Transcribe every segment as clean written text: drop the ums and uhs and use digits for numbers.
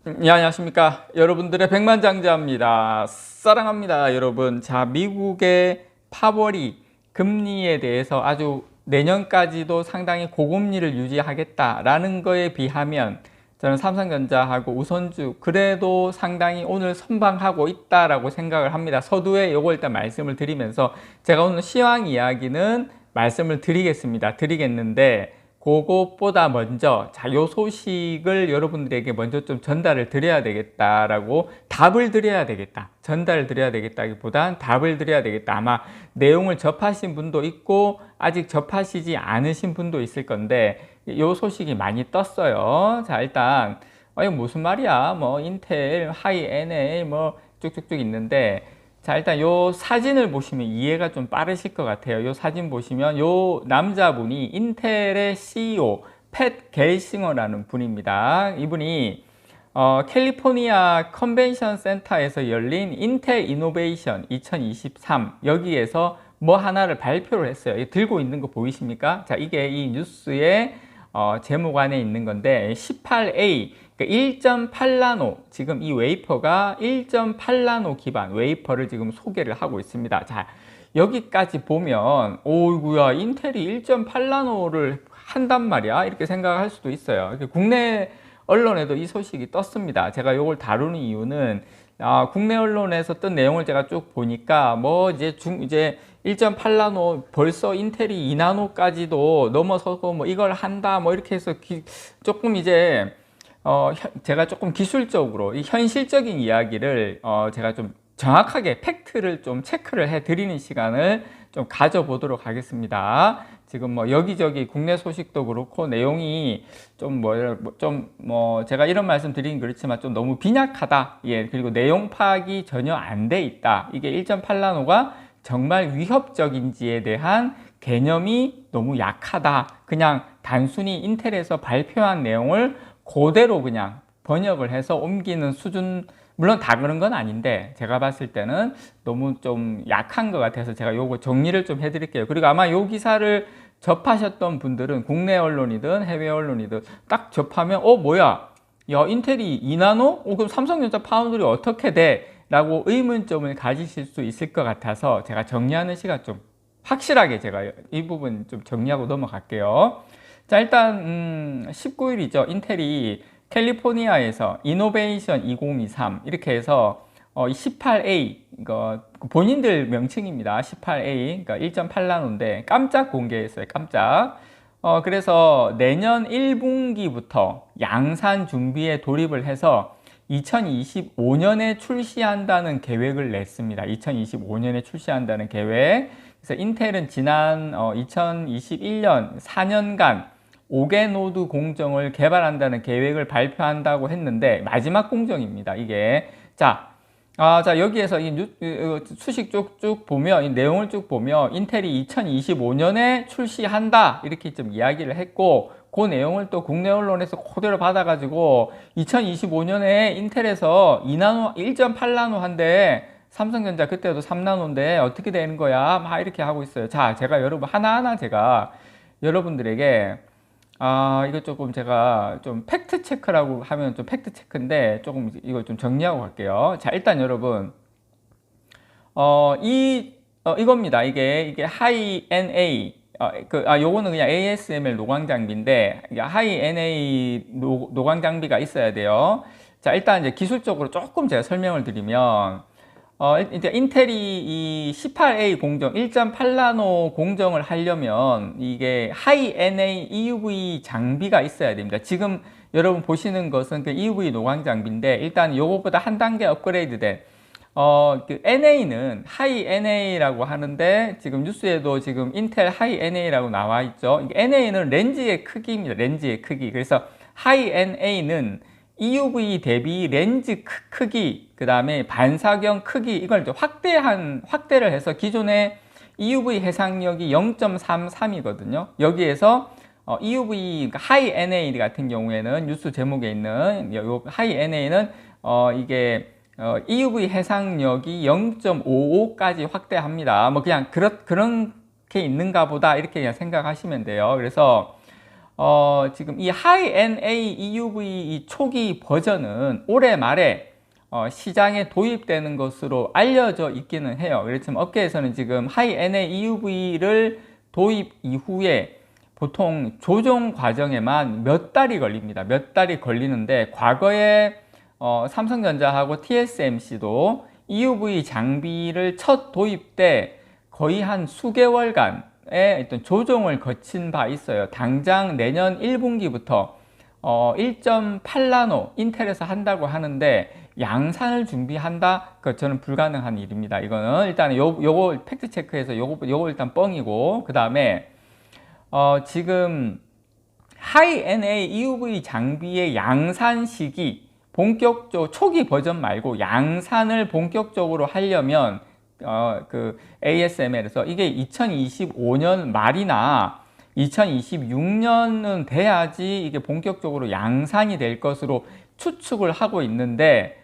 안녕하십니까. 여러분들의 백만장자입니다. 사랑합니다, 여러분. 자, 미국의 파벌이 금리에 대해서 아주 내년까지도 상당히 고금리를 유지하겠다라는 거에 비하면 저는 삼성전자하고 우선주 그래도 상당히 오늘 선방하고 있다라고 생각을 합니다. 서두에 요거 일단 말씀을 드리면서 제가 오늘 시황 이야기는 말씀을 드리겠는데 그것보다 먼저 요 소식을 여러분들에게 먼저 좀 전달을 드려야 되겠다라고 답을 드려야 되겠다. 전달을 드려야 되겠다기보단 답을 드려야 되겠다. 아마 내용을 접하신 분도 있고 아직 접하시지 않으신 분도 있을 건데 요 소식이 많이 떴어요. 자, 일단 이거 무슨 말이야? 뭐 인텔, 하이 NA 뭐 쭉쭉쭉 있는데 자, 일단 요 사진을 보시면 이해가 좀 빠르실 것 같아요. 요 사진 보시면 요 남자분이 인텔의 CEO 팻 겔싱어라는 분입니다. 이분이 캘리포니아 컨벤션 센터에서 열린 인텔 이노베이션 2023 여기에서 뭐 하나를 발표를 했어요. 들고 있는 거 보이십니까? 자, 이게 이 뉴스의 제목 안에 있는 건데 18A 1.8나노 지금 이 웨이퍼가 1.8나노 기반 웨이퍼를 지금 소개를 하고 있습니다. 자, 여기까지 보면 오이구야 인텔이 1.8나노를 한단 말이야 이렇게 생각할 수도 있어요. 국내 언론에도 이 소식이 떴습니다. 제가 이걸 다루는 이유는 국내 언론에서 뜬 내용을 제가 쭉 보니까 뭐 이제 1.8나노 벌써 인텔이 2나노까지도 넘어서고 뭐 이걸 한다 뭐 이렇게 해서 조금 이제 제가 조금 기술적으로 이 현실적인 이야기를 제가 좀 정확하게 팩트를 좀 체크를 해 드리는 시간을 좀 가져보도록 하겠습니다. 지금 뭐 여기저기 국내 소식도 그렇고 내용이 좀 제가 이런 말씀 드리긴 그렇지만 좀 너무 빈약하다. 예, 그리고 내용 파악이 전혀 안 돼 있다. 이게 1.8나노가 정말 위협적인지에 대한 개념이 너무 약하다. 그냥 단순히 인텔에서 발표한 내용을 그대로 그냥 번역을 해서 옮기는 수준, 물론 다 그런 건 아닌데 제가 봤을 때는 너무 좀 약한 것 같아서 제가 요거 정리를 좀 해드릴게요. 그리고 아마 요 기사를 접하셨던 분들은 국내 언론이든 해외 언론이든 딱 접하면 뭐야 야 인텔이 2나노? 그럼 삼성전자 파운드리 어떻게 돼? 라고 의문점을 가지실 수 있을 것 같아서 제가 정리하는 시간 좀 확실하게 제가 이 부분 좀 정리하고 넘어갈게요. 자, 일단 19일이죠. 인텔이 캘리포니아에서 이노베이션 2023 이렇게 해서 18A 이거 본인들 명칭입니다. 18A 그러니까 1.8나노인데 깜짝 공개했어요. 깜짝. 그래서 내년 1분기부터 양산 준비에 돌입을 해서 2025년에 출시한다는 계획을 냈습니다. 2025년에 출시한다는 계획. 그래서 인텔은 지난 2021년 4년간 5개 노드 공정을 개발한다는 계획을 발표한다고 했는데 마지막 공정입니다. 이게 자 여기에서 이 수식 쭉쭉 보면 이 내용을 쭉 보면 인텔이 2025년에 출시한다 이렇게 좀 이야기를 했고 그 내용을 또 국내 언론에서 그대로 받아가지고 2025년에 인텔에서 2나노 1.8나노 한데 삼성전자 그때도 3나노인데 어떻게 되는 거야 막 이렇게 하고 있어요. 자, 제가 여러분 하나하나 제가 여러분들에게 이거 조금 제가 좀 팩트 체크라고 하면 좀 팩트 체크인데 조금 이걸 좀 정리하고 갈게요. 자, 일단 여러분 이겁니다. 이게 하이 NA 요거는 그냥 ASML 노광 장비인데 하이 NA 노광 장비가 있어야 돼요. 자, 일단 이제 기술적으로 조금 제가 설명을 드리면 이제 인텔이 이 18A 공정 1.8나노 공정을 하려면 이게 하이 NA EUV 장비가 있어야 됩니다. 지금 여러분 보시는 것은 그 EUV 노광 장비인데 일단 요거보다 한 단계 업그레이드된 그 NA는 하이 NA라고 하는데 지금 뉴스에도 지금 인텔 하이 NA라고 나와 있죠. NA는 렌즈의 크기입니다. 렌즈의 크기. 그래서 하이 NA는 EUV 대비 렌즈 크기, 그 다음에 반사경 크기, 이걸 확대를 해서 기존의 EUV 해상력이 0.33이거든요. 여기에서 EUV, 하이 NA 같은 경우에는 뉴스 제목에 있는 요 하이 NA는 이게 EUV 해상력이 0.55까지 확대합니다. 뭐 그냥 그렇게 있는가 보다 이렇게 그냥 생각하시면 돼요. 그래서 지금 이 하이-NA EUV 이 초기 버전은 올해 말에 시장에 도입되는 것으로 알려져 있기는 해요. 그렇지만 업계에서는 지금 하이-NA EUV를 도입 이후에 보통 조정 과정에만 몇 달이 걸립니다. 몇 달이 걸리는데 과거에 삼성전자하고 TSMC도 EUV 장비를 첫 도입 때 거의 한 수개월간의 어떤 조정을 거친 바 있어요. 당장 내년 1분기부터 1.8나노 인텔에서 한다고 하는데 양산을 준비한다? 저는 불가능한 일입니다. 이거는 일단 요거 팩트 체크해서 요거 일단 뻥이고, 그 다음에 지금 하이-NA EUV 장비의 양산 시기 본격적으로 초기 버전 말고 양산을 본격적으로 하려면 그 ASML에서 이게 2025년 말이나 2026년은 돼야지 이게 본격적으로 양산이 될 것으로 추측을 하고 있는데,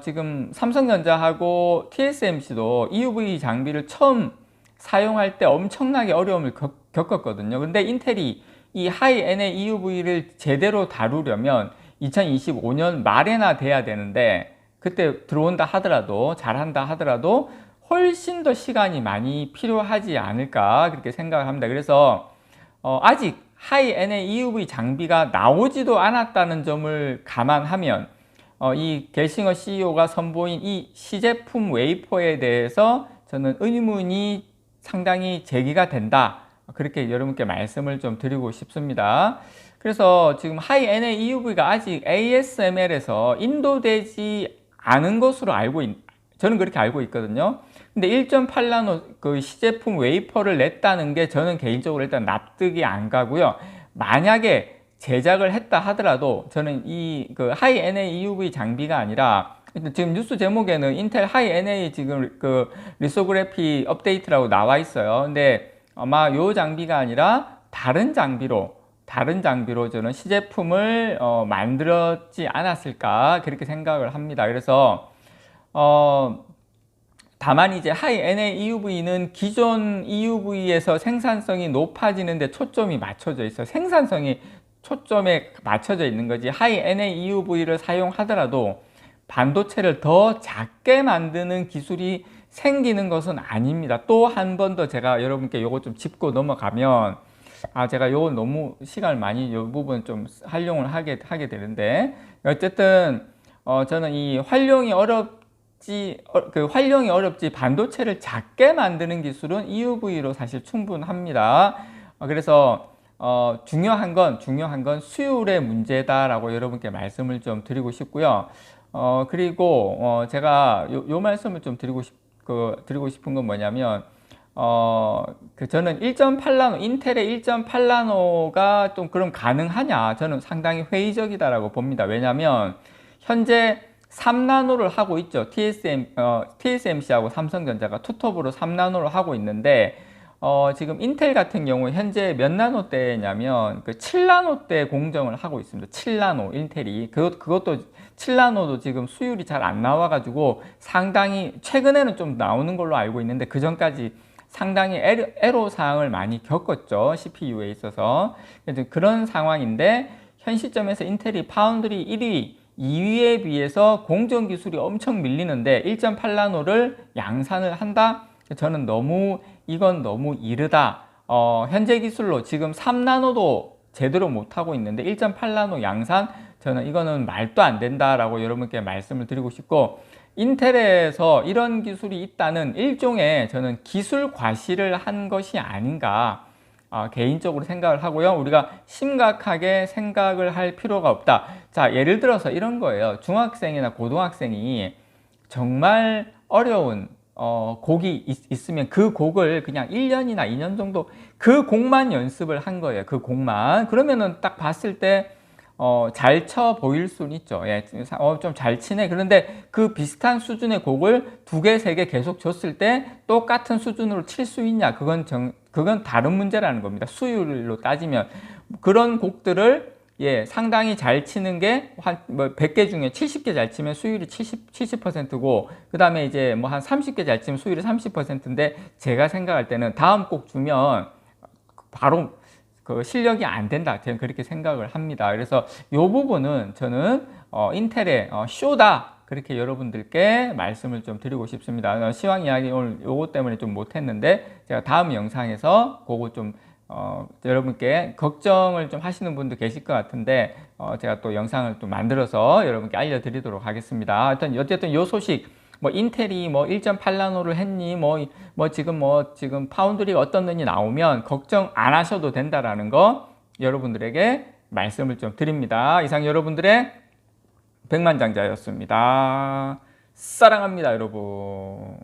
지금 삼성전자하고 TSMC도 EUV 장비를 처음 사용할 때 엄청나게 어려움을 겪었거든요. 근데 인텔이 이 하이-NA EUV를 제대로 다루려면 2025년 말에나 돼야 되는데, 그때 들어온다 하더라도, 잘한다 하더라도 훨씬 더 시간이 많이 필요하지 않을까 그렇게 생각을 합니다. 그래서 아직 하이-NA EUV 장비가 나오지도 않았다는 점을 감안하면 이 겔싱어 CEO가 선보인 이 시제품 웨이퍼에 대해서 저는 의문이 상당히 제기가 된다, 그렇게 여러분께 말씀을 좀 드리고 싶습니다. 그래서 지금 하이-NA EUV가 아직 ASML에서 인도되지 않은 것으로 저는 그렇게 알고 있거든요. 근데 1.8나노 그 시제품 웨이퍼를 냈다는 게 저는 개인적으로 일단 납득이 안 가고요. 만약에 제작을 했다 하더라도 저는 이 그 하이-NA EUV 장비가 아니라, 지금 뉴스 제목에는 인텔 하이-NA 지금 그 리소그래피 업데이트라고 나와 있어요. 근데 아마 요 장비가 아니라 다른 장비로 저는 시제품을 만들었지 않았을까 그렇게 생각을 합니다. 그래서 다만 이제 하이-NA EUV는 기존 EUV에서 생산성이 높아지는데 초점이 맞춰져 있어요. 생산성이 초점에 맞춰져 있는 거지, 하이-NA EUV를 사용하더라도 반도체를 더 작게 만드는 기술이 생기는 것은 아닙니다. 또 한 번 더 제가 여러분께 요거 좀 짚고 넘어가면, 제가 요거 너무 시간을 많이 요 부분 좀 활용을 하게 되는데, 어쨌든 저는 이 활용이 어렵지 반도체를 작게 만드는 기술은 EUV로 사실 충분합니다. 그래서 중요한 건 수율의 문제다라고 여러분께 말씀을 좀 드리고 싶고요. 그리고 제가 요 말씀을 좀 드리고 싶은 건 뭐냐면, 저는 1.8나노, 인텔의 1.8나노가 좀 그럼 가능하냐? 저는 상당히 회의적이다라고 봅니다. 왜냐하면 현재 3나노를 하고 있죠. TSMC하고 삼성전자가 투톱으로 3나노를 하고 있는데, 지금 인텔 같은 경우 현재 몇 나노대냐면 그 7나노대 공정을 하고 있습니다. 7나노 인텔이 그것도 7나노도 지금 수율이 잘 안 나와가지고 상당히 최근에는 좀 나오는 걸로 알고 있는데, 그 전까지 상당히 애로사항을 많이 겪었죠. CPU에 있어서. 그런 상황인데, 현 시점에서 인텔이 파운드리 1위, 2위에 비해서 공정 기술이 엄청 밀리는데 1.8나노를 양산을 한다? 저는 이건 너무 이르다. 현재 기술로 지금 3나노도 제대로 못하고 있는데 1.8나노 양산, 저는 이거는 말도 안 된다라고 여러분께 말씀을 드리고 싶고, 인텔에서 이런 기술이 있다는 일종의 저는 기술 과시를 한 것이 아닌가 개인적으로 생각을 하고요. 우리가 심각하게 생각을 할 필요가 없다. 자, 예를 들어서 이런 거예요. 중학생이나 고등학생이 정말 어려운 곡이 있으면 그 곡을 그냥 1년이나 2년 정도 그 곡만 연습을 한 거예요. 그 곡만. 그러면은 딱 봤을 때 잘 쳐 보일 수는 있죠. 예, 좀 잘 치네. 그런데 그 비슷한 수준의 곡을 2개, 3개 계속 줬을 때 똑같은 수준으로 칠 수 있냐? 그건 다른 문제라는 겁니다. 수율로 따지면. 그런 곡들을 상당히 잘 치는 게 한 100개 중에 70개 잘 치면 수율이 70%고, 그 다음에 이제 뭐 한 30개 잘 치면 수율이 30%인데, 제가 생각할 때는 다음 곡 주면 바로 그 실력이 안 된다. 저는 그렇게 생각을 합니다. 그래서 이 부분은 저는 인텔의 쇼다. 그렇게 여러분들께 말씀을 좀 드리고 싶습니다. 시황 이야기 오늘 요거 때문에 좀 못했는데 제가 다음 영상에서 그거 좀 여러분께 걱정을 좀 하시는 분도 계실 것 같은데 제가 또 영상을 또 만들어서 여러분께 알려드리도록 하겠습니다. 하여튼 어쨌든 요 소식 뭐 인텔이 뭐 1.8나노를 했니 지금 파운드리가 어떻느니 나오면 걱정 안 하셔도 된다라는 거 여러분들에게 말씀을 좀 드립니다. 이상 여러분들의 백만장자였습니다. 사랑합니다, 여러분.